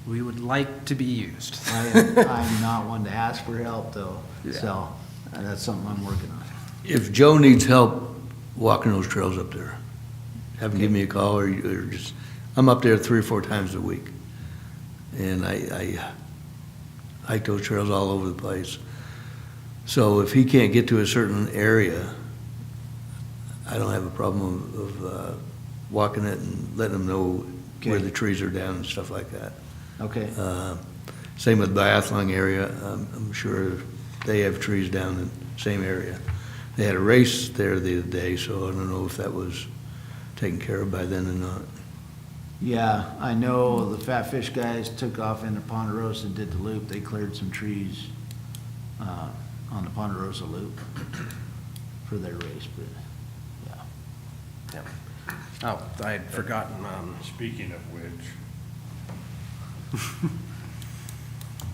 we would like to be used. I'm not one to ask for help though, so that's something I'm working on. If Joe needs help walking those trails up there, have him give me a call or just, I'm up there 3 or 4 times a week. And I hike those trails all over the place. So if he can't get to a certain area, I don't have a problem of walking it and letting him know where Okay. the trees are down and stuff like that. Okay, Same with Biathlon area. I'm sure they have trees down in the same area. They had a race there the other day, so I don't know if that was taken care of by then or not. yeah, I know the Fat Fish guys took off into Ponderosa and did the loop. They cleared some trees on the Ponderosa loop for their race, but, yeah. Yeah. Oh, I had forgotten, Speaking of which,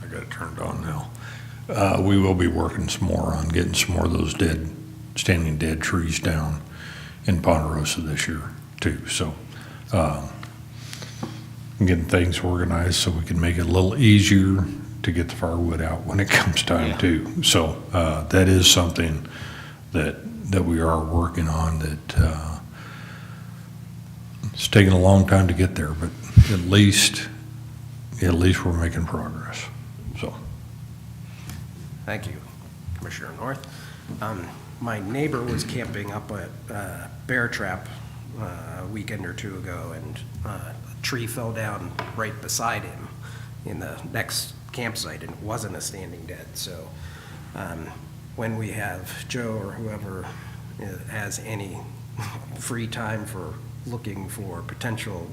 I got it turned on now. We will be working some more on getting some more of those standing dead trees down in Ponderosa this year too. So, getting things organized so we can make it a little easier to get the firewood out when it comes time Yeah. too. So, that is something that we are working on that, it's taken a long time to get there, but at least we're making progress, so. thank you, Commissioner North. My neighbor was camping up at Bear Trap a weekend or two ago, and a tree fell down right beside him in the next campsite, and it wasn't a standing dead. So when we have Joe or whoever has any free time for looking for potential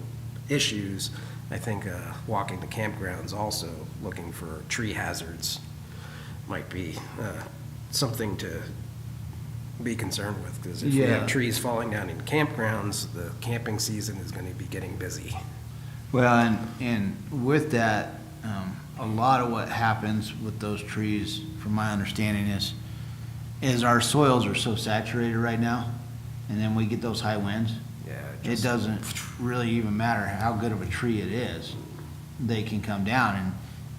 issues, I think walking the campgrounds also looking for tree hazards might be something to be concerned with, because if we Yeah. have trees falling down in campgrounds, the camping season is going to be getting busy. Well, and with that, a lot of what happens with those trees, from my understanding, is our soils are so saturated right now, and then we get those high winds. Yeah, It doesn't really even matter how good of a tree it is, they can come down.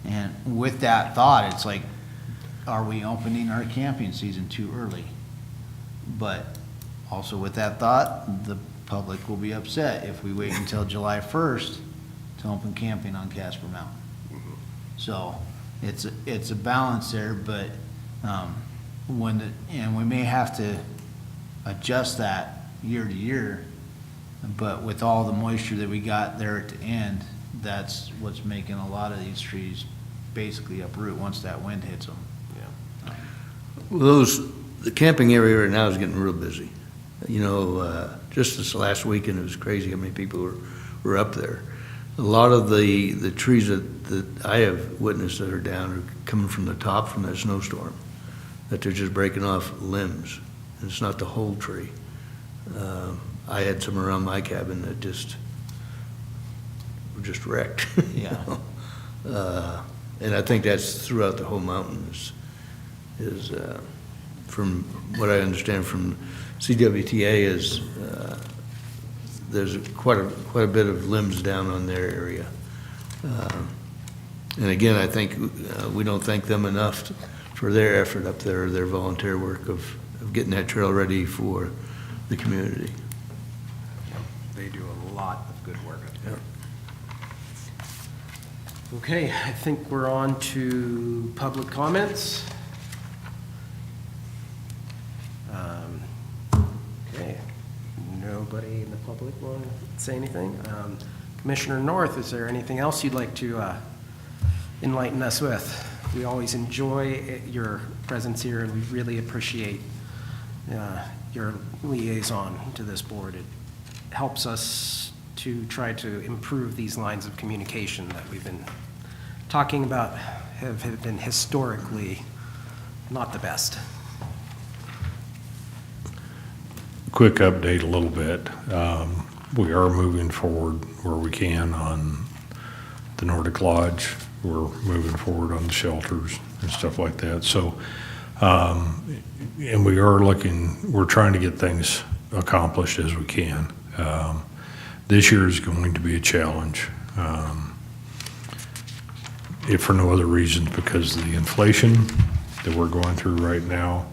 And with that thought, it's like, are we opening our camping season too early? But also with that thought, the public will be upset if we wait until July 1st to open camping on Casper Mountain. So it's a balance there, but and we may have to adjust that year to year. But with all the moisture that we got there at the end, that's what's making a lot of these trees basically uproot once that wind hits them. Well, the camping area right now is getting real busy. You know, just this last weekend, it was crazy how many people were up there. A lot of the trees that I have witnessed that are down are coming from the top from that snowstorm, that they're just breaking off limbs. And it's not the whole tree. I had some around my cabin that were just wrecked. Yeah. And I think that's throughout the whole mountain is from what I understand from CWTA is there's quite a bit of limbs down on their area. And again, I think we don't thank them enough for their effort up there, their volunteer work of getting that trail ready for the community. They do a lot of good work up there. Okay, I think we're on to public comments. Okay, nobody in the public want to say anything? Commissioner North, is there anything else you'd like to enlighten us with? We always enjoy your presence here, and we really appreciate your liaison to this board. It helps us to try to improve these lines of communication that we've been talking about have been historically not the best. quick update a little bit. We are moving forward where we can on the Nordic Lodge. We're moving forward on the shelters and stuff like that. So, and we're trying to get things accomplished as we can. This year is going to be a challenge, if for no other reasons, because of the inflation that we're going through right now,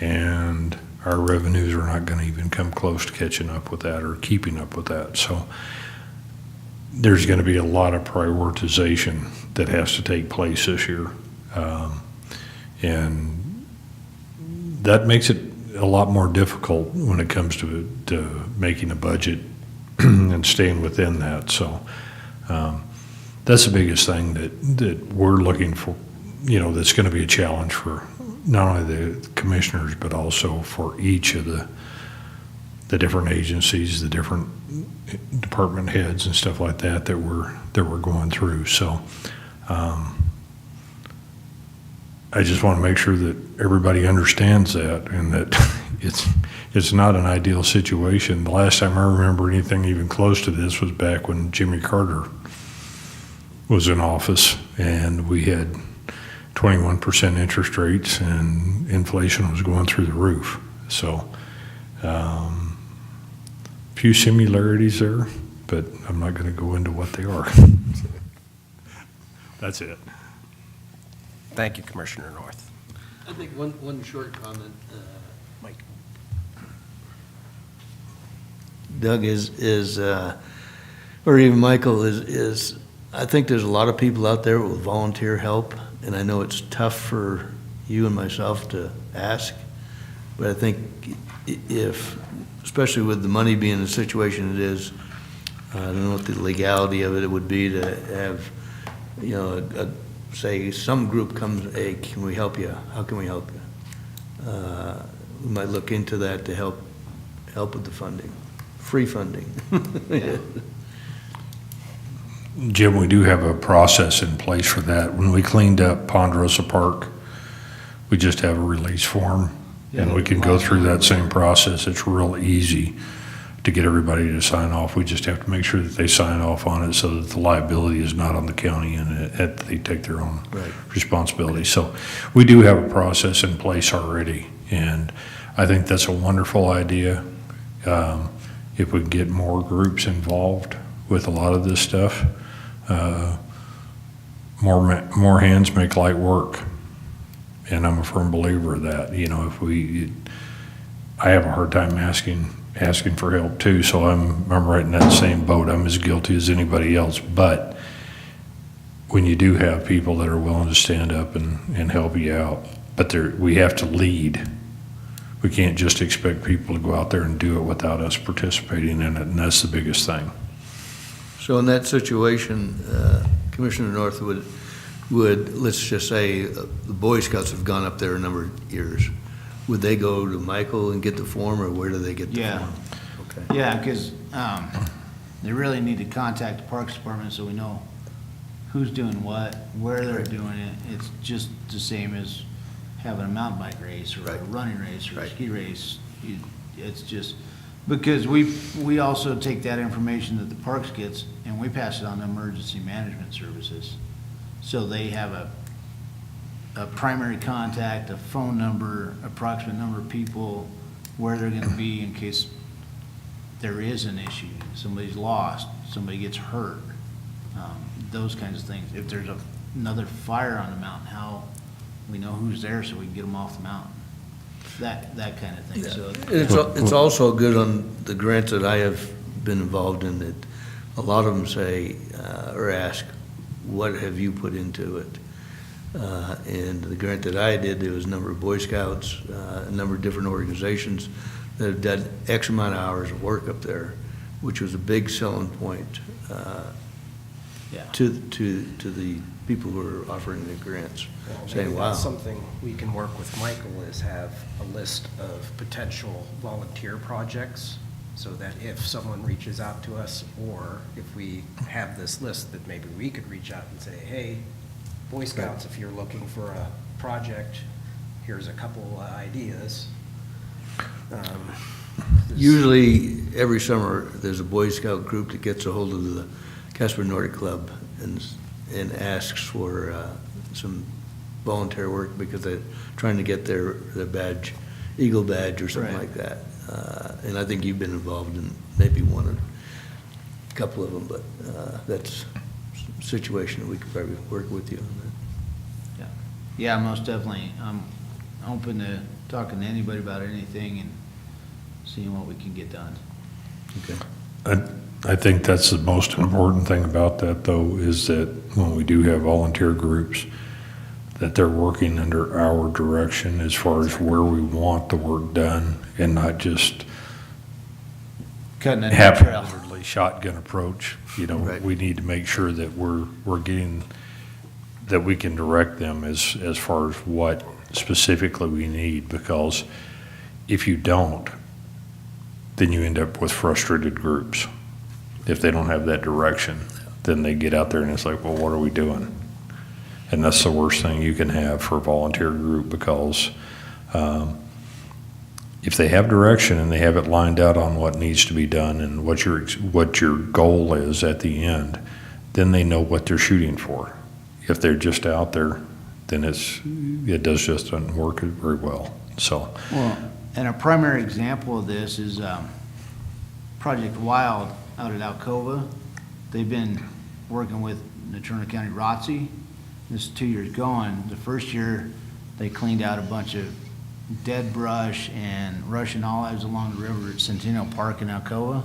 and our revenues are not going to even come close to catching up with that or keeping up with that. So there's going to be a lot of prioritization that has to take place this year. And that makes it a lot more difficult when it comes to making a budget and staying within that. So that's the biggest thing that we're looking for, that's going to be a challenge for not only the commissioners, but also for each of the different agencies, the different department heads and stuff like that we're going through. So I just want to make sure that everybody understands that, and that it's not an ideal situation. The last time I remember anything even close to this was back when Jimmy Carter was in office, and we had 21% interest rates and inflation was going through the roof. So few similarities there, but I'm not going to go into what they are. That's it. Thank you, Commissioner North. I think one short comment, Mike. Doug, or even Michael, is I think there's a lot of people out there with volunteer help, and I know it's tough for you and myself to ask, but I think especially with the money being the situation it is, I don't know what the legality of it would be to have, say some group comes, hey, can we help you? How can we help you? We might look into that to help with the funding, free funding. Jim, we do have a process in place for that. When we cleaned up Ponderosa Park, we just have a release form, and we can go through that same process. It's real easy to get everybody to sign off. We just have to make sure that they sign off on it so that the liability is not on the county and that they take their own responsibility. So we do have a process in place already, and I think that's a wonderful idea. If we can get more groups involved with a lot of this stuff, more hands make light work, and I'm a firm believer of that. I have a hard time asking for help too, so I'm right in that same boat. I'm as guilty as anybody else. But when you do have people that are willing to stand up and help you out, but we have to lead. We can't just expect people to go out there and do it without us participating in it, and that's the biggest thing. So in that situation, Commissioner North would, let's just say, the Boy Scouts have gone up there a number of years. Would they go to Michael and get the form, or where do they get the form? Okay. Yeah, because they really need to contact the Parks Department so we know who's doing what, where they're doing it. It's just the same as having a mountain bike race or a running race or a ski race. It's just, because we also take that information that the parks gets and we pass it on to emergency management services. So they have a primary contact, a phone number, approximate number of people, where they're gonna be in case there is an issue, somebody's lost, somebody gets hurt, those kinds of things. If there's another fire on the mountain, how we know who's there so we can get them off the mountain. That kind of thing, so. It's also good on the grants that I have been involved in, that a lot of them say, or ask, what have you put into it? And the grant that I did, there was a number of Boy Scouts, a number of different organizations that have done X amount of hours of work up there, which was a big selling point to the people who are offering the grants, saying, wow. That's something we can work with Michael, is have a list of potential volunteer projects, so that if someone reaches out to us, or if we have this list, that maybe we could reach out and say, hey, Boy Scouts, if you're looking for a project, here's a couple ideas. Usually, every summer, there's a Boy Scout group that gets a hold of the Casper Nordic Club and asks for some volunteer work because they're trying to get their badge, Eagle badge or something Right. like that. And I think you've been involved in maybe one or a couple of them, but that's a situation that we could probably work with you on that. Yeah, most definitely. I'm open to talking to anybody about anything and seeing what we can get done. Okay. I think that's the most important thing about that, though, is that when we do have volunteer groups, that they're working under our direction as far as where we want the work done and not just Cutting a new trail. haphazardly shotgun approach. You know, Right. we need to make sure that we're getting, that we can direct them as far as what specifically we need, because if you don't, then you end up with frustrated groups. If they don't have that direction, then they get out there and it's like, well, what are we doing? And that's the worst thing you can have for a volunteer group, because if they have direction and they have it lined out on what needs to be done and what your goal is at the end, then they know what they're shooting for. If they're just out there, then it does just doesn't work very well. So, Well, and a primary example of this is Project Wild out at Alcova. They've been working with Natrona County ROTC. This is 2 years going. The first year, they cleaned out a bunch of dead brush and Russian olives along the river at Centennial Park in Alcoa.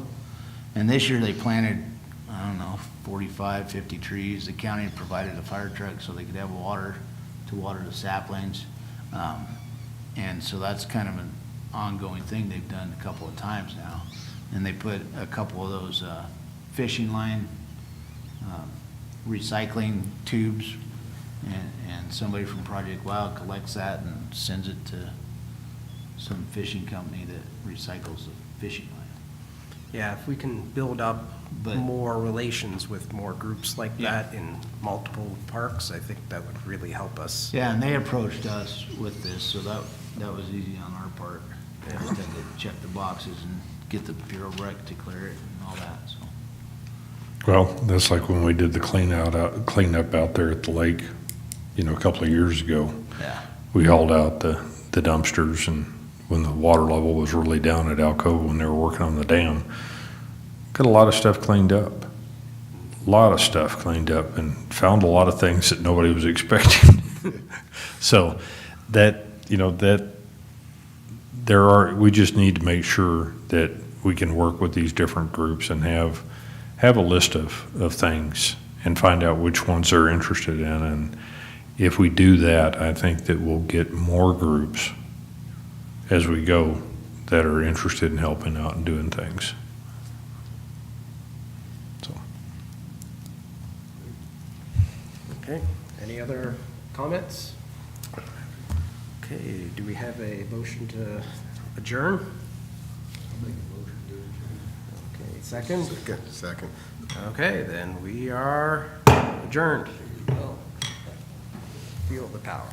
And this year, they planted, I don't know, 45, 50 trees. The county provided a fire truck so they could have water to water the saplings. And so that's kind of an ongoing thing they've done a couple of times now. And they put a couple of those fishing line recycling tubes, and somebody from Project Wild collects that and sends it to some fishing company that recycles the fishing line. Yeah, if we can build up But- more relations with more groups like Yeah. that in multiple parks, I think that would really help us. Yeah, and they approached us with this, so that was easy on our part. Just had to check the boxes and get the Bureau Rec to clear it and all that, so. well, that's like when we did the cleanup out there at the lake, a couple of years ago. Yeah. We hauled out the dumpsters, and when the water level was really down at Alcova, when they were working on the dam, got a lot of stuff cleaned up. And found a lot of things that nobody was expecting. So we just need to make sure that we can work with these different groups and have a list of things and find out which ones they're interested in. And if we do that, I think that we'll get more groups as we go that are interested in helping out and doing things. So, Okay, any other comments? Okay, do we have a motion to adjourn? Okay, second? Second. Okay, then we are adjourned. Feel the power.